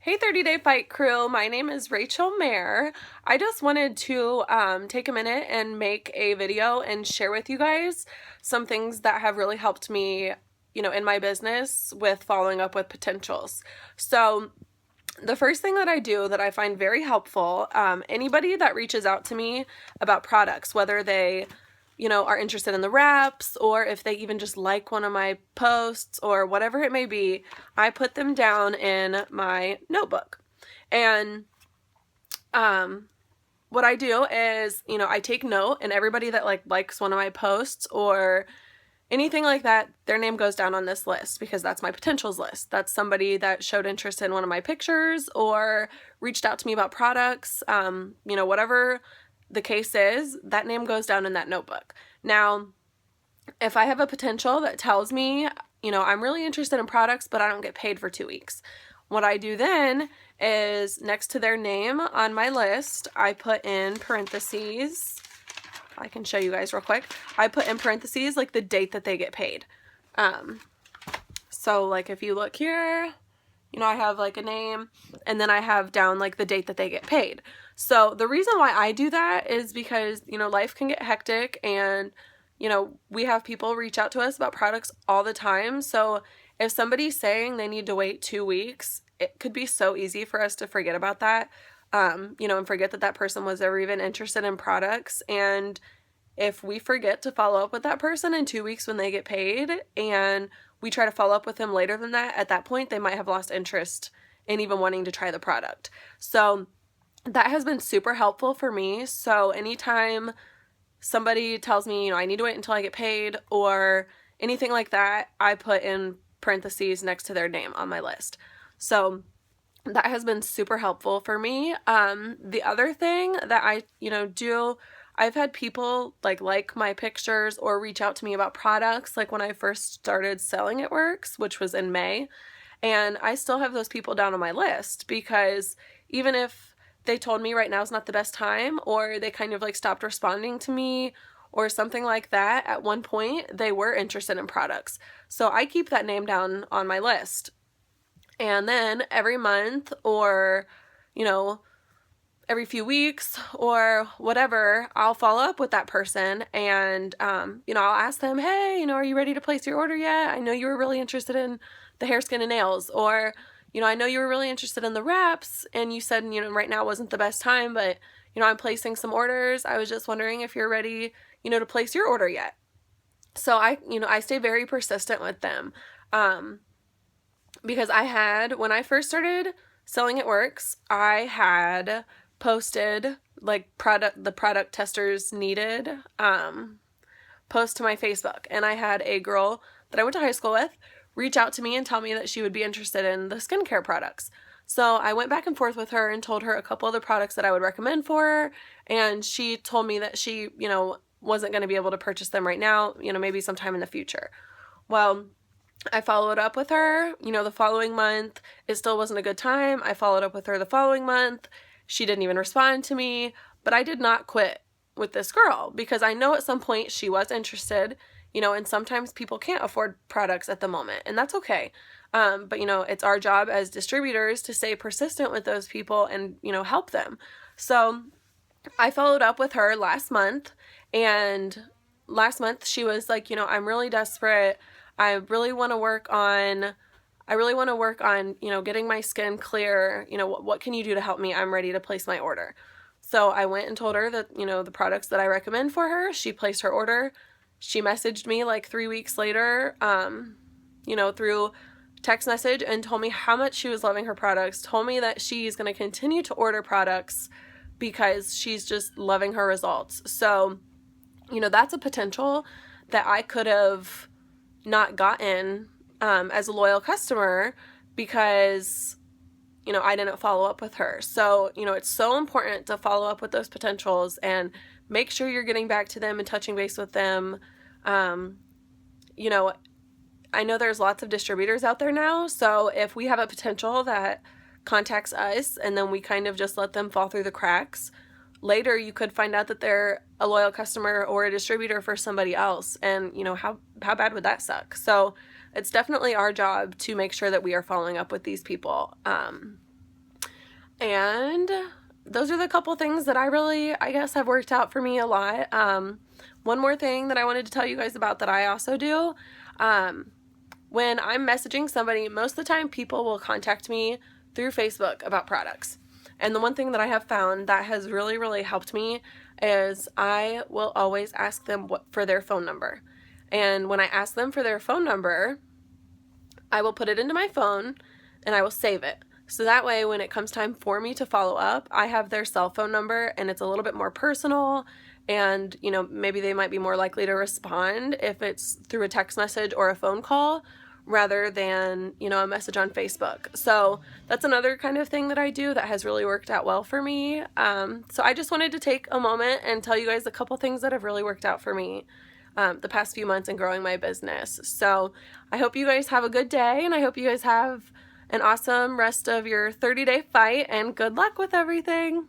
Hey 30 Day Fight Crew, my name is Rachel Mayer. I just wanted to take a minute and make a video and share with you guys some things that have really helped me, in my business with following up with potentials. So the first thing that I do that I find very helpful, anybody that reaches out to me about products, whether they are interested in the wraps or if they even just like one of my posts or whatever it may be, I put them down in my notebook. And what I do is, I take note, and everybody that likes one of my posts or anything like that, their name goes down on this list because that's my potentials list. That's somebody that showed interest in one of my pictures or reached out to me about products. Whatever the case is, that name goes down in that notebook. Now, if I have a potential that tells me, I'm really interested in products, but I don't get paid for 2 weeks, what I do then is next to their name on my list, I put in parentheses. I can show you guys real quick. I put in parentheses like the date that they get paid. So like if you look here, I have like a name and then I have down like the date that they get paid. So the reason why I do that is because, life can get hectic and, we have people reach out to us about products all the time. So if somebody's saying they need to wait 2 weeks, it could be so easy for us to forget about that, and forget that that person was ever even interested in products. And if we forget to follow up with that person in 2 weeks when they get paid and we try to follow up with them later than that, at that point, they might have lost interest in even wanting to try the product. So that has been super helpful for me. So anytime somebody tells me, I need to wait until I get paid or anything like that, I put in parentheses next to their name on my list. So that has been super helpful for me. The other thing that I, do, I've had people like my pictures or reach out to me about products, like when I first started selling It Works, which was in May. And I still have those people down on my list because even if they told me right now is not the best time, or they kind of stopped responding to me or something like that, at one point they were interested in products. So I keep that name down on my list. And then every month or, every few weeks or whatever, I'll follow up with that person and, I'll ask them, hey, are you ready to place your order yet? I know you were really interested in the hair, skin, and nails, or, I know you were really interested in the wraps and you said, right now wasn't the best time, but, I'm placing some orders. I was just wondering if you're ready, to place your order yet. So I stay very persistent with them. Because when I first started selling It Works, I had posted the product testers needed post to my Facebook, and I had a girl that I went to high school with reach out to me and tell me that she would be interested in the skincare products. So I went back and forth with her and told her a couple of the products that I would recommend for her, and she told me that she, wasn't going to be able to purchase them right now, maybe sometime in the future. Well, I followed up with her, the following month. It still wasn't a good time. I followed up with her the following month. She didn't even respond to me, but I did not quit with this girl because I know at some point she was interested, and sometimes people can't afford products at the moment, and that's okay. But, it's our job as distributors to stay persistent with those people and, help them. So I followed up with her last month, and last month she was like, I'm really desperate. I really want to work on, getting my skin clear. What can you do to help me? I'm ready to place my order. So I went and told her that, the products that I recommend for her. She placed her order. She messaged me 3 weeks later, through text message and told me how much she was loving her products, told me that she's going to continue to order products because she's just loving her results. So, that's a potential that I could have not gotten as a loyal customer because, I didn't follow up with her. So, it's so important to follow up with those potentials and make sure you're getting back to them and touching base with them. I know there's lots of distributors out there now. So if we have a potential that contacts us and then we kind of just let them fall through the cracks, later you could find out that they're a loyal customer or a distributor for somebody else. And, how bad would that suck? So it's definitely our job to make sure that we are following up with these people. And those are the couple things that I guess, have worked out for me a lot. One more thing that I wanted to tell you guys about that I also do. When I'm messaging somebody, most of the time people will contact me through Facebook about products. And the one thing that I have found that has really, really helped me is I will always ask them for their phone number. And when I ask them for their phone number, I will put it into my phone and I will save it. So that way, when it comes time for me to follow up, I have their cell phone number and it's a little bit more personal. And, you know, maybe they might be more likely to respond if it's through a text message or a phone call rather than, you know, a message on Facebook. So that's another kind of thing that I do that has really worked out well for me. So I just wanted to take a moment and tell you guys a couple things that have really worked out for me the past few months in growing my business. So I hope you guys have a good day, and I hope you guys have an awesome rest of your 30-day fight, and good luck with everything.